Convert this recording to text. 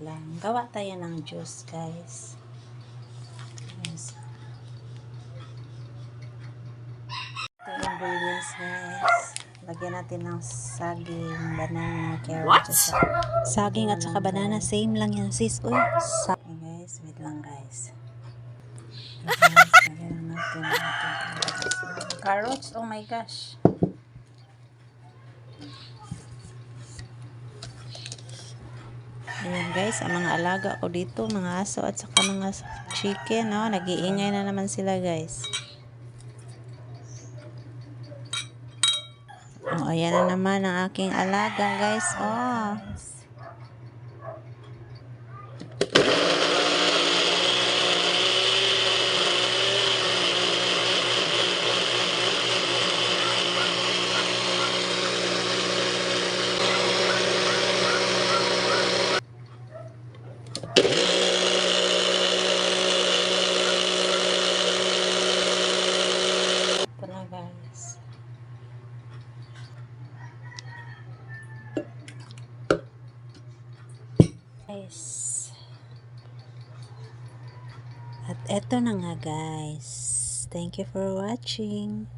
lang. Gawa tayo ng juice, guys. Yes. Ito yung ingredients, guys. Lagyan natin ng saging, banana, carrots. Saging at saka banana, same lang yan, sis. Uy, okay, guys, wait lang, guys. Okay, guys, lagyan natin ng carrots. Oh my gosh. Ayan guys, ang mga alaga ko dito, mga aso at saka mga chicken, no? Nag-iingay na naman sila, guys. Oh, ayan na naman ang aking alaga, guys. Oh. Ito na, guys. At eto na nga, guys. Thank you for watching.